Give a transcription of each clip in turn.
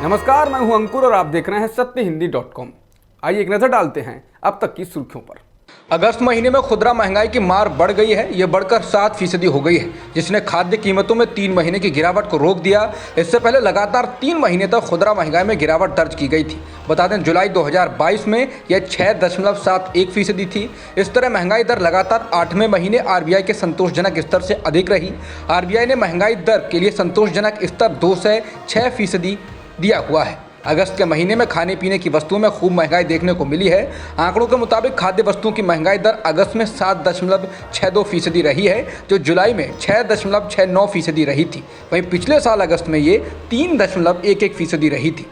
नमस्कार, मैं हूं अंकुर और आप देख रहे हैं सत्यहिंदी.com। आइए एक नजर डालते हैं अब तक की सुर्खियों पर। अगस्त महीने में खुदरा महंगाई की मार बढ़ गई है। ये बढ़कर 7% हो गई है, जिसने खाद्य कीमतों में 3 महीने की गिरावट को रोक दिया। इससे पहले लगातार 3 महीने तक खुदरा महंगाई में गिरावट दर्ज की गई थी। बता दें, जुलाई 2022 में यह 6.71% थी। इस तरह महंगाई दर लगातार 8वें महीने आरबीआई के संतोषजनक स्तर से अधिक रही। आरबीआई ने महंगाई दर के लिए संतोषजनक स्तर 2 से 6% दिया हुआ है। अगस्त के महीने में खाने पीने की वस्तुओं में खूब महंगाई देखने को मिली है। आंकड़ों के मुताबिक खाद्य वस्तुओं की महंगाई दर अगस्त में 7.62% रही है, जो जुलाई में 6.69% रही थी। वहीं पिछले साल अगस्त में ये 3.11% रही थी।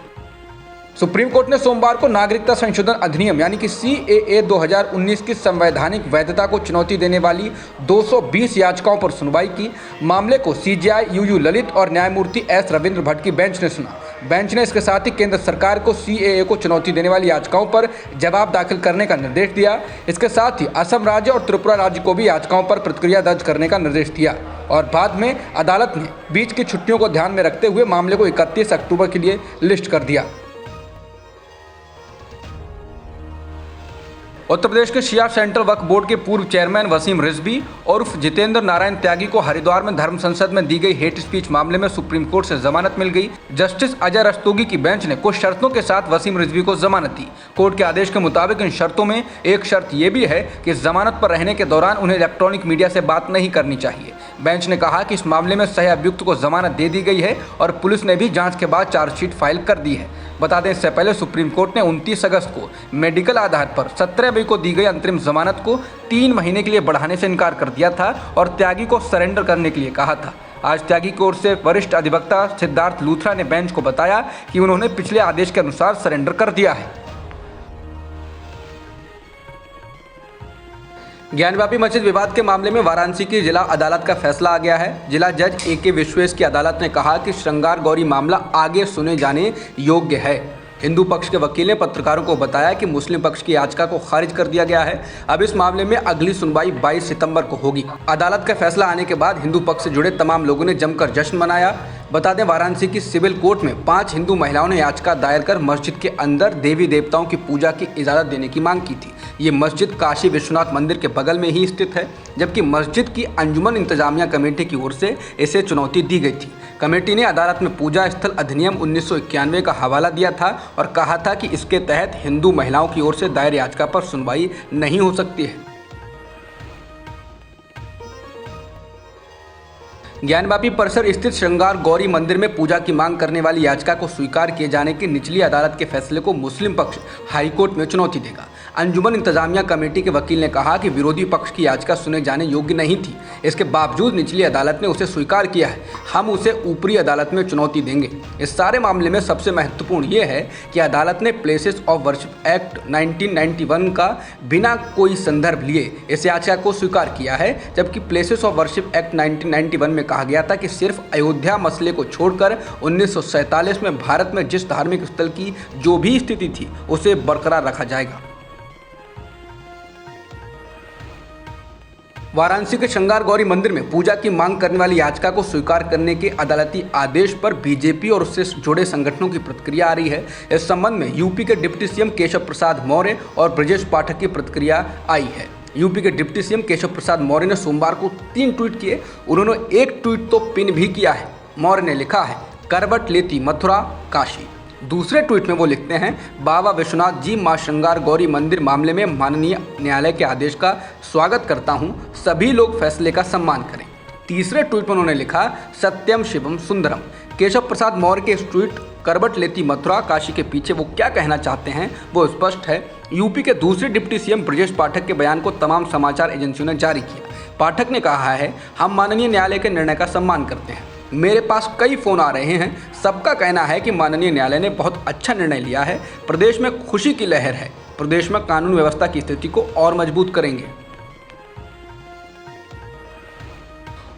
सुप्रीम कोर्ट ने सोमवार को नागरिकता संशोधन अधिनियम यानी कि CAA 2019 की संवैधानिक वैधता को चुनौती देने वाली 220 याचिकाओं पर सुनवाई की। मामले को CJI UU ललित और न्यायमूर्ति S रविंद्र भट्ट की बेंच ने सुना। बेंच ने इसके साथ ही केंद्र सरकार को CAA को चुनौती देने वाली याचिकाओं पर जवाब दाखिल करने का निर्देश दिया। इसके साथ ही असम राज्य और त्रिपुरा राज्य को भी याचिकाओं पर प्रतिक्रिया दर्ज करने का निर्देश दिया और बाद में अदालत ने बीच की छुट्टियों को ध्यान में रखते हुए मामले को 31 अक्टूबर के लिए लिस्ट कर दिया। उत्तर प्रदेश के शिया सेंट्रल वक्फ बोर्ड के पूर्व चेयरमैन वसीम रिजवी उर्फ जितेंद्र नारायण त्यागी को हरिद्वार में धर्म संसद में दी गई हेट स्पीच मामले में सुप्रीम कोर्ट से जमानत मिल गई। जस्टिस अजय रस्तोगी की बेंच ने कुछ शर्तों के साथ वसीम रिजवी को जमानत दी। कोर्ट के आदेश के मुताबिक इन शर्तों में एक शर्त यह भी है कि जमानत पर रहने के दौरान उन्हें इलेक्ट्रॉनिक मीडिया से बात नहीं करनी चाहिए। बेंच ने कहा कि इस मामले में सह अभियुक्त को जमानत दे दी गई है और पुलिस ने भी जांच के बाद चार्जशीट फाइल कर दी है। बता दें, इससे पहले सुप्रीम कोर्ट ने 29 अगस्त को मेडिकल आधार पर 17 मई को दी गई अंतरिम जमानत को 3 महीने के लिए बढ़ाने से इनकार कर दिया था और त्यागी को सरेंडर करने के लिए कहा था। आज त्यागी की ओर से वरिष्ठ अधिवक्ता सिद्धार्थ लूथरा ने बेंच को बताया कि उन्होंने पिछले आदेश के अनुसार सरेंडर कर दिया है। ज्ञानव्यापी मस्जिद विवाद के मामले में वाराणसी की जिला अदालत का फैसला आ गया है। जिला जज AK विश्वेश की अदालत ने कहा कि श्रृंगार गौरी मामला आगे सुने जाने योग्य है। हिंदू पक्ष के वकील ने पत्रकारों को बताया कि मुस्लिम पक्ष की याचिका को खारिज कर दिया गया है। अब इस मामले में अगली सुनवाई 22 सितंबर को होगी। अदालत का फैसला आने के बाद हिंदू पक्ष से जुड़े तमाम लोगों ने जमकर जश्न मनाया। बता दें, वाराणसी की सिविल कोर्ट में 5 हिंदू महिलाओं ने याचिका दायर कर मस्जिद के अंदर देवी देवताओं की पूजा की इजाज़त देने की मांग की थी। ये मस्जिद काशी विश्वनाथ मंदिर के बगल में ही स्थित है, जबकि मस्जिद की अंजुमन इंतजामिया कमेटी की ओर से इसे चुनौती दी गई थी। कमेटी ने अदालत में पूजा स्थल अधिनियम 1991 का हवाला दिया था और कहा था कि इसके तहत हिंदू महिलाओं की ओर से दायर याचिका पर सुनवाई नहीं हो सकती है। ज्ञानव्यापी परिसर स्थित श्रृंगार गौरी मंदिर में पूजा की मांग करने वाली याचिका को स्वीकार किए जाने की निचली अदालत के फैसले को मुस्लिम पक्ष हाईकोर्ट में चुनौती देगा। अंजुमन इंतजामिया कमेटी के वकील ने कहा कि विरोधी पक्ष की याचिका सुने जाने योग्य नहीं थी। इसके बावजूद निचली अदालत ने उसे स्वीकार किया है। हम उसे ऊपरी अदालत में चुनौती देंगे। इस सारे मामले में सबसे महत्वपूर्ण ये है कि अदालत ने प्लेसेस ऑफ वर्शिप एक्ट 1991 का बिना कोई संदर्भ लिए इस याचिका को स्वीकार किया है, जबकि प्लेसेस ऑफ वर्शिप एक्ट 1991 में कहा गया था कि सिर्फ अयोध्या मसले को छोड़कर 1947 में भारत में जिस धार्मिक स्थल की जो भी स्थिति थी उसे बरकरार रखा जाएगा। वाराणसी के श्रृंगार गौरी मंदिर में पूजा की मांग करने वाली याचिका को स्वीकार करने के अदालती आदेश पर बीजेपी और उससे जुड़े संगठनों की प्रतिक्रिया आ रही है। इस संबंध में यूपी के डिप्टी सीएम केशव प्रसाद मौर्य और ब्रजेश पाठक की प्रतिक्रिया आई है। यूपी के डिप्टी सीएम केशव प्रसाद मौर्य ने सोमवार को 3 ट्वीट किए। उन्होंने एक ट्वीट तो पिन भी किया है। मौर्य ने लिखा है, करवट लेती मथुरा काशी। दूसरे ट्वीट में वो लिखते हैं, बाबा विश्वनाथ जी मां श्रृंगार गौरी मंदिर मामले में माननीय न्यायालय के आदेश का स्वागत करता हूं, सभी लोग फैसले का सम्मान करें। तीसरे ट्वीट में उन्होंने लिखा, सत्यम शिवम सुंदरम। केशव प्रसाद मौर्य के इस ट्वीट करवट लेती मथुरा काशी के पीछे वो क्या कहना चाहते हैं वो स्पष्ट है। यूपी के दूसरे डिप्टी सीएम ब्रजेश पाठक के बयान को तमाम समाचार एजेंसियों ने जारी किया। पाठक ने कहा है, हम माननीय न्यायालय के निर्णय का सम्मान करते हैं। मेरे पास कई फ़ोन आ रहे हैं, सबका कहना है कि माननीय न्यायालय ने बहुत अच्छा निर्णय लिया है। प्रदेश में खुशी की लहर है। प्रदेश में कानून व्यवस्था की स्थिति को और मजबूत करेंगे।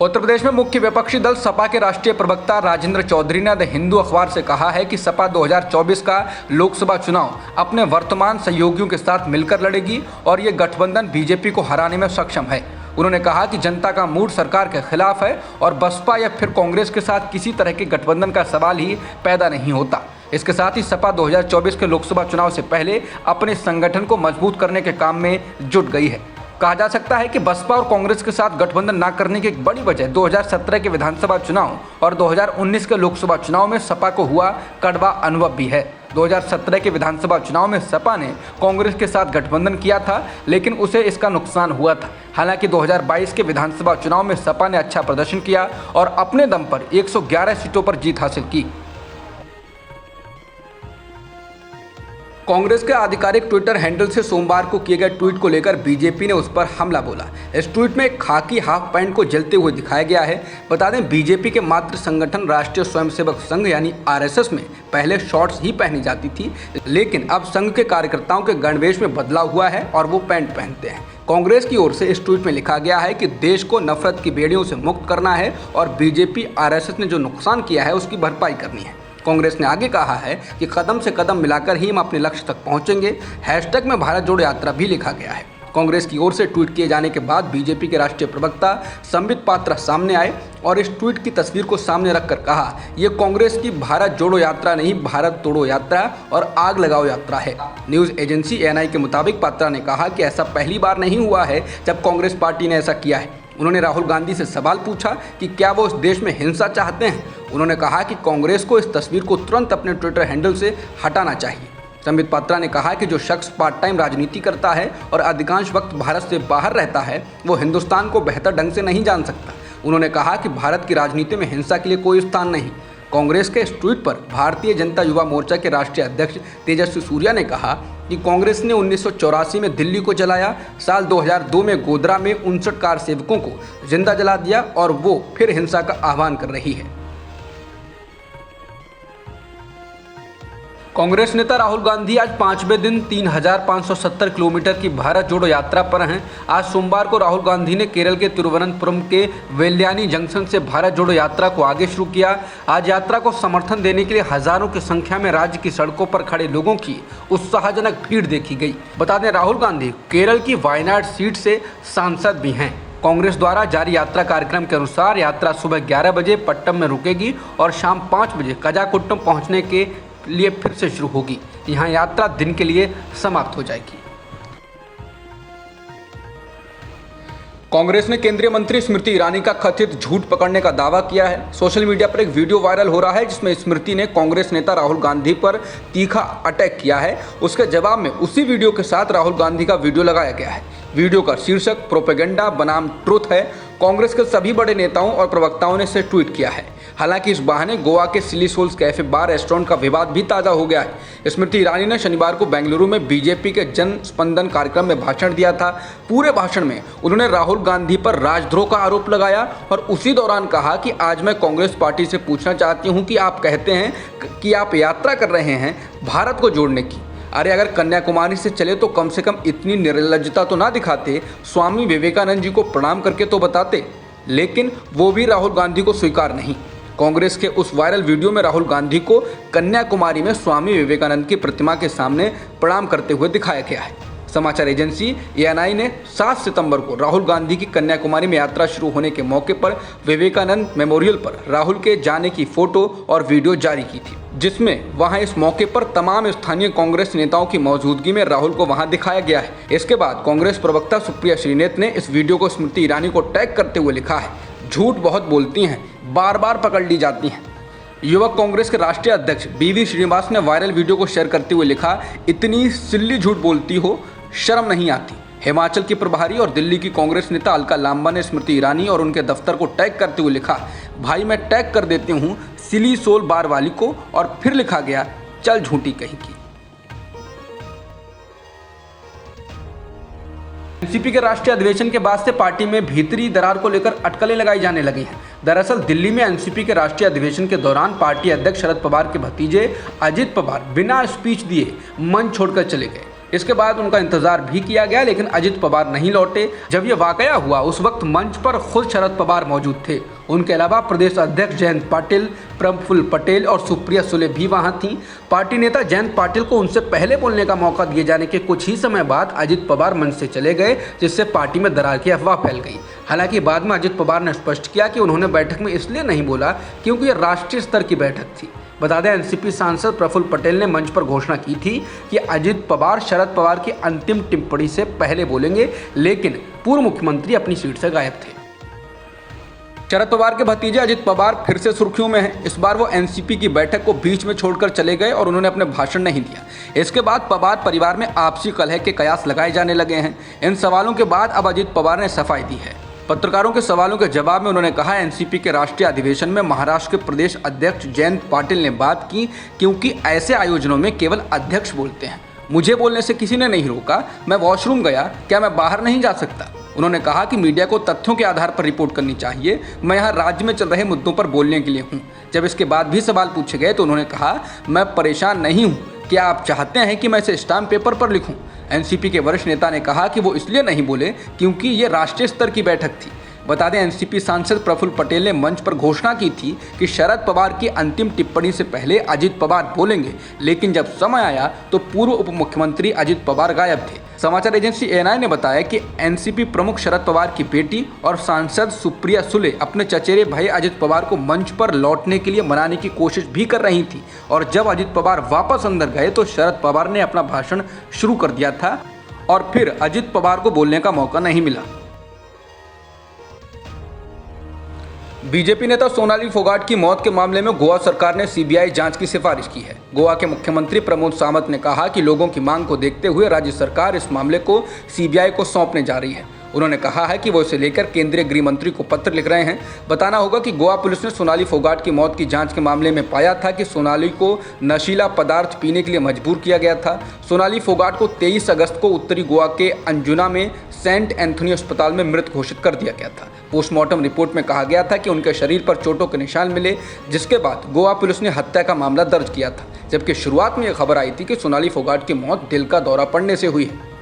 उत्तर प्रदेश में मुख्य विपक्षी दल सपा के राष्ट्रीय प्रवक्ता राजेंद्र चौधरी ने द हिंदू अखबार से कहा है कि सपा 2024 का लोकसभा चुनाव अपने वर्तमान सहयोगियों के साथ मिलकर लड़ेगी और ये गठबंधन बीजेपी को हराने में सक्षम है। उन्होंने कहा कि जनता का मूड सरकार के खिलाफ है और बसपा या फिर कांग्रेस के साथ किसी तरह के गठबंधन का सवाल ही पैदा नहीं होता। इसके साथ ही सपा 2024 के लोकसभा चुनाव से पहले अपने संगठन को मजबूत करने के काम में जुट गई है। कहा जा सकता है कि बसपा और कांग्रेस के साथ गठबंधन न करने की एक बड़ी वजह 2017 के विधानसभा चुनाव और 2019 के लोकसभा चुनाव में सपा को हुआ कड़वा अनुभव भी है। 2017 के विधानसभा चुनाव में सपा ने कांग्रेस के साथ गठबंधन किया था, लेकिन उसे इसका नुकसान हुआ था। हालांकि 2022 के विधानसभा चुनाव में सपा ने अच्छा प्रदर्शन किया और अपने दम पर 111 सीटों पर जीत हासिल की। कांग्रेस के आधिकारिक ट्विटर हैंडल से सोमवार को किए गए ट्वीट को लेकर बीजेपी ने उस पर हमला बोला। इस ट्वीट में खाकी हाफ पैंट को जलते हुए दिखाया गया है। बता दें, बीजेपी के मातृ संगठन राष्ट्रीय स्वयंसेवक संघ यानी आरएसएस में पहले शॉर्ट्स ही पहनी जाती थी, लेकिन अब संघ के कार्यकर्ताओं के गणवेश में बदलाव हुआ है और वो पैंट पहनते हैं। कांग्रेस की ओर से इस ट्वीट में लिखा गया है कि देश को नफरत की बेड़ियों से मुक्त करना है और बीजेपी आरएसएस ने जो नुकसान किया है उसकी भरपाई करनी है। कांग्रेस ने आगे कहा है कि कदम से कदम मिलाकर ही हम अपने लक्ष्य तक पहुंचेंगे। हैशटैग में भारत जोड़ो यात्रा भी लिखा गया है। कांग्रेस की ओर से ट्वीट किए जाने के बाद बीजेपी के राष्ट्रीय प्रवक्ता संबित पात्रा सामने आए और इस ट्वीट की तस्वीर को सामने रखकर कहा, ये कांग्रेस की भारत जोड़ो यात्रा नहीं, भारत तोड़ो यात्रा और आग लगाओ यात्रा है। न्यूज एजेंसी एएनआई के मुताबिक पात्रा ने कहा कि ऐसा पहली बार नहीं हुआ है जब कांग्रेस पार्टी ने ऐसा किया है। उन्होंने राहुल गांधी से सवाल पूछा कि क्या वो इस देश में हिंसा चाहते हैं। उन्होंने कहा कि कांग्रेस को इस तस्वीर को तुरंत अपने ट्विटर हैंडल से हटाना चाहिए। संबित पात्रा ने कहा कि जो शख्स पार्ट टाइम राजनीति करता है और अधिकांश वक्त भारत से बाहर रहता है, वो हिंदुस्तान को बेहतर ढंग से नहीं जान सकता। उन्होंने कहा कि भारत की राजनीति में हिंसा के लिए कोई स्थान नहीं। कांग्रेस के इस ट्वीट पर भारतीय जनता युवा मोर्चा के राष्ट्रीय अध्यक्ष तेजस्वी सूर्या ने कहा कि कांग्रेस ने 1984 में दिल्ली को जलाया, साल 2002 में गोधरा में 59 कार सेवकों को जिंदा जला दिया और वो फिर हिंसा का आह्वान कर रही है। कांग्रेस नेता राहुल गांधी आज 5वें दिन 3,570 किलोमीटर की भारत जोड़ो यात्रा पर हैं। आज सोमवार को राहुल गांधी ने केरल के तिरुवनंतपुरम के वेल्ल्यानी जंक्शन से भारत जोड़ो यात्रा को आगे शुरू किया। आज यात्रा को समर्थन देने के लिए हजारों की संख्या में राज्य की सड़कों पर खड़े लोगों की उत्साहजनक भीड़ देखी गई। बता दें, राहुल गांधी केरल की वायनाड सीट से सांसद भी हैं। कांग्रेस द्वारा जारी यात्रा कार्यक्रम के अनुसार यात्रा सुबह 11 बजे पट्टम में रुकेगी और शाम 5 बजे कजाकुट्टम पहुंचने के लिए फिर से शुरू होगी। यहां यात्रा दिन के लिए समाप्त हो जाएगी। कांग्रेस ने केंद्रीय मंत्री स्मृति ईरानी का कथित झूठ पकड़ने का दावा किया है। सोशल मीडिया पर एक वीडियो वायरल हो रहा है जिसमें स्मृति ने कांग्रेस नेता राहुल गांधी पर तीखा अटैक किया है। उसके जवाब में उसी वीडियो के साथ राहुल गांधी का वीडियो लगाया गया है। वीडियो का शीर्षक प्रोपेगेंडा बनाम ट्रुथ है। कांग्रेस के सभी बड़े नेताओं और प्रवक्ताओं ने इसे ट्वीट किया है। हालांकि इस बहाने गोवा के सिली सोल्स कैफे बार रेस्टोरेंट का विवाद भी ताज़ा हो गया है। स्मृति ईरानी ने शनिवार को बेंगलुरु में बीजेपी के जन स्पंदन कार्यक्रम में भाषण दिया था। पूरे भाषण में उन्होंने राहुल गांधी पर राजद्रोह का आरोप लगाया और उसी दौरान कहा कि आज मैं कांग्रेस पार्टी से पूछना चाहती हूं कि आप कहते हैं कि आप यात्रा कर रहे हैं भारत को जोड़ने की। अरे अगर कन्याकुमारी से चले तो कम से कम इतनी निर्लज्जता तो ना दिखाते, स्वामी विवेकानंद जी को प्रणाम करके तो बताते। लेकिन वो भी राहुल गांधी को स्वीकार नहीं। कांग्रेस के उस वायरल वीडियो में राहुल गांधी को कन्याकुमारी में स्वामी विवेकानंद की प्रतिमा के सामने प्रणाम करते हुए दिखाया गया है। समाचार एजेंसी एएनआई ने 7 सितंबर को राहुल गांधी की कन्याकुमारी में यात्रा शुरू होने के मौके पर विवेकानंद मेमोरियल पर राहुल के जाने की फोटो और वीडियो जारी की थी, जिसमें वहां इस मौके पर तमाम स्थानीय कांग्रेस नेताओं की मौजूदगी में राहुल को वहां दिखाया गया है। इसके बाद कांग्रेस प्रवक्ता सुप्रिया श्रीनेत ने इस वीडियो को स्मृति ईरानी को टैग करते हुए लिखा है, झूठ बहुत बोलती हैं, बार बार पकड़ ली जाती हैं। युवक कांग्रेस के राष्ट्रीय अध्यक्ष बीवी श्रीनिवास ने वायरल वीडियो को शेयर करते हुए लिखा, इतनी सिल्ली झूठ बोलती हो, शर्म नहीं आती। हिमाचल की प्रभारी और दिल्ली की कांग्रेस नेता अलका लांबा ने स्मृति ईरानी और उनके दफ्तर को टैग करते हुए लिखा, भाई मैं टैग कर देती हूँ सिली सोल बार वाली को, और फिर लिखा गया, चल झूठी कहीं की। एनसीपी के राष्ट्रीय अधिवेशन के बाद से पार्टी में भीतरी दरार को लेकर अटकलें लगाई जाने लगी हैं। दरअसल दिल्ली में एनसीपी के राष्ट्रीय अधिवेशन के दौरान पार्टी अध्यक्ष शरद पवार के भतीजे अजित पवार बिना स्पीच दिए मंच छोड़कर चले गए। इसके बाद उनका इंतजार भी किया गया, लेकिन अजित पवार नहीं लौटे। जब यह वाकया हुआ उस वक्त मंच पर खुद शरद पवार मौजूद थे। उनके अलावा प्रदेश अध्यक्ष जयंत पाटिल, प्रफुल्ल पटेल और सुप्रिया सुले भी वहां थीं। पार्टी नेता जयंत पाटिल को उनसे पहले बोलने का मौका दिए जाने के कुछ ही समय बाद अजित पवार मंच से चले गए, जिससे पार्टी में दरार की अफवाह फैल गई। हालांकि बाद में अजित पवार ने स्पष्ट किया कि उन्होंने बैठक में इसलिए नहीं बोला क्योंकि यह राष्ट्रीय स्तर की बैठक थी। बता दें एनसीपी सांसद प्रफुल्ल पटेल ने मंच पर घोषणा की थी कि अजित पवार शरद पवार की अंतिम टिप्पणी से पहले बोलेंगे, लेकिन पूर्व मुख्यमंत्री अपनी सीट से गायब थे। शरद पवार के भतीजे अजित पवार फिर से सुर्खियों में हैं। इस बार वो एनसीपी की बैठक को बीच में छोड़कर चले गए और उन्होंने अपने भाषण नहीं दिया। इसके बाद पवार परिवार में आपसी कलह के कयास लगाए जाने लगे हैं। इन सवालों के बाद अब अजित पवार ने सफाई दी है। पत्रकारों के सवालों के जवाब में उन्होंने कहा, एनसीपी के राष्ट्रीय अधिवेशन में महाराष्ट्र के प्रदेश अध्यक्ष जयंत पाटिल ने बात की, क्योंकि ऐसे आयोजनों में केवल अध्यक्ष बोलते हैं। मुझे बोलने से किसी ने नहीं रोका। मैं वॉशरूम गया, क्या मैं बाहर नहीं जा सकता? उन्होंने कहा कि मीडिया को तथ्यों के आधार पर रिपोर्ट करनी चाहिए। मैं यहाँ राज्य में चल रहे मुद्दों पर बोलने के लिए हूँ। जब इसके बाद भी सवाल पूछे गए तो उन्होंने कहा, मैं परेशान नहीं हूँ। क्या आप चाहते हैं कि मैं इसे स्टाम्प पेपर पर लिखूँ? एनसीपी के वरिष्ठ नेता ने कहा कि वो इसलिए नहीं बोले क्योंकि ये राष्ट्रीय स्तर की बैठक थी। बता दें एनसीपी सांसद प्रफुल्ल पटेल ने मंच पर घोषणा की थी कि शरद पवार की अंतिम टिप्पणी से पहले अजित पवार बोलेंगे, लेकिन जब समय आया तो पूर्व उप मुख्यमंत्री अजित पवार गायब थे। समाचार एजेंसी एएनआई ने बताया कि एनसीपी प्रमुख शरद पवार की बेटी और सांसद सुप्रिया सुले अपने चचेरे भाई अजित पवार को मंच पर लौटने के लिए मनाने की कोशिश भी कर रही थी, और जब अजित पवार वापस अंदर गए तो शरद पवार ने अपना भाषण शुरू कर दिया था और फिर अजित पवार को बोलने का मौका नहीं मिला। बीजेपी नेता सोनाली फोगाट की मौत के मामले में गोवा सरकार ने सीबीआई जांच की सिफारिश की है। गोवा के मुख्यमंत्री प्रमोद सावंत ने कहा कि लोगों की मांग को देखते हुए राज्य सरकार इस मामले को सीबीआई को सौंपने जा रही है। उन्होंने कहा है कि वो इसे लेकर केंद्रीय गृह मंत्री को पत्र लिख रहे हैं। बताना होगा कि गोवा पुलिस ने सोनाली फोगाट की मौत की जांच के मामले में पाया था कि सोनाली को नशीला पदार्थ पीने के लिए मजबूर किया गया था। सोनाली फोगाट को 23 अगस्त को उत्तरी गोवा के अंजुना में सेंट एंथोनी अस्पताल में मृत घोषित कर दिया गया था। पोस्टमार्टम रिपोर्ट में कहा गया था कि उनके शरीर पर चोटों के निशान मिले, जिसके बाद गोवा पुलिस ने हत्या का मामला दर्ज किया था, जबकि शुरुआत में यह खबर आई थी कि सोनाली फोगाट की मौत दिल का दौरा पड़ने से हुई है।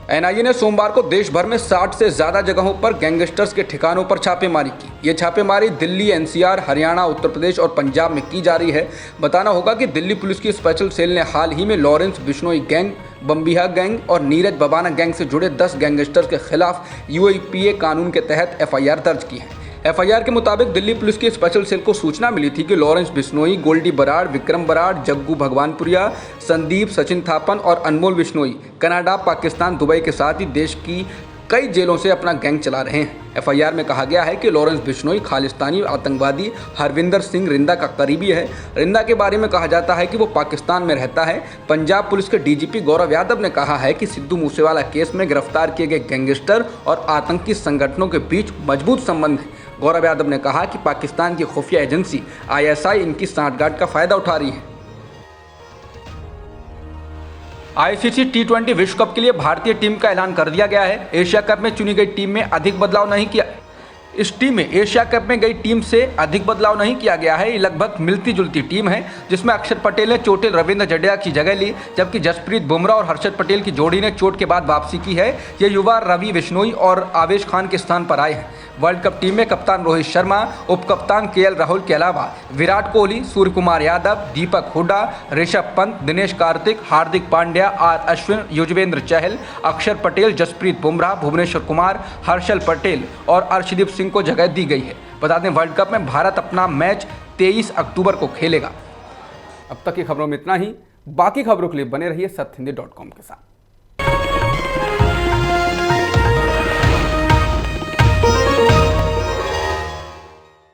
एनआईए ने सोमवार को देश भर में 60 से ज्यादा जगहों पर गैंगस्टर्स के ठिकानों पर छापेमारी की। ये छापेमारी दिल्ली, एनसीआर, हरियाणा, उत्तर प्रदेश और पंजाब में की जा रही है। बताना होगा कि दिल्ली पुलिस की स्पेशल सेल ने हाल ही में Lawrence Bishnoi gang, Bambiha gang और नीरज बबाना गैंग से जुड़े 10 गैंगस्टर्स के खिलाफ यूएपीए कानून के तहत एफआईआर दर्ज की है। एफआईआर के मुताबिक दिल्ली पुलिस की स्पेशल सेल को सूचना मिली थी कि लॉरेंस बिश्नोई, गोल्डी बराड़, विक्रम बराड़, जग्गू भगवानपुरिया, संदीप, सचिन थापन और अनमोल बिश्नोई कनाडा, पाकिस्तान, दुबई के साथ ही देश की कई जेलों से अपना गैंग चला रहे हैं। एफआईआर में कहा गया है कि लॉरेंस बिश्नोई खालिस्तानी आतंकवादी हरविंदर सिंह रिंदा का करीबी है। रिंदा के बारे में कहा जाता है कि वो पाकिस्तान में रहता है। पंजाब पुलिस के डीजीपी गौरव यादव ने कहा है कि सिद्धू मूसेवाला केस में गिरफ्तार किए गए गैंगस्टर और आतंकी संगठनों के बीच मजबूत संबंध है। गौरव यादव ने कहा कि पाकिस्तान की खुफिया एजेंसी आईएसआई इनकी सांठगांठ का फायदा उठा रही है। आईसीसी टी20 विश्व कप के लिए भारतीय टीम का ऐलान कर दिया गया है। एशिया कप में चुनी गई टीम में अधिक बदलाव नहीं किया। इस टीम में एशिया कप में गई टीम से अधिक बदलाव नहीं किया गया है। ये लगभग मिलती जुलती टीम है, जिसमें अक्षर पटेल ने चोटिल रविंद्र जडेजा की जगह ली, जबकि जसप्रीत बुमराह और हर्षद पटेल की जोड़ी ने चोट के बाद वापसी की है। ये युवा रवि बिश्नोई और आवेश खान के स्थान पर आए हैं। वर्ल्ड कप टीम में कप्तान रोहित शर्मा, उप कप्तान केएल राहुल के अलावा विराट कोहली, सूर्य कुमार यादव, दीपक हुड्डा, ऋषभ पंत, दिनेश कार्तिक, हार्दिक पांड्या, आर अश्विन, युजवेंद्र चहल, अक्षर पटेल, जसप्रीत बुमराह, भुवनेश्वर कुमार, हर्षल पटेल और अर्शदीप सिंह को जगह दी गई है। बता दें वर्ल्ड कप में भारत अपना मैच 23 अक्टूबर को खेलेगा। अब तक की खबरों में इतना ही। बाकी खबरों के लिए बने रहिए सत्यहिंदी.com के साथ।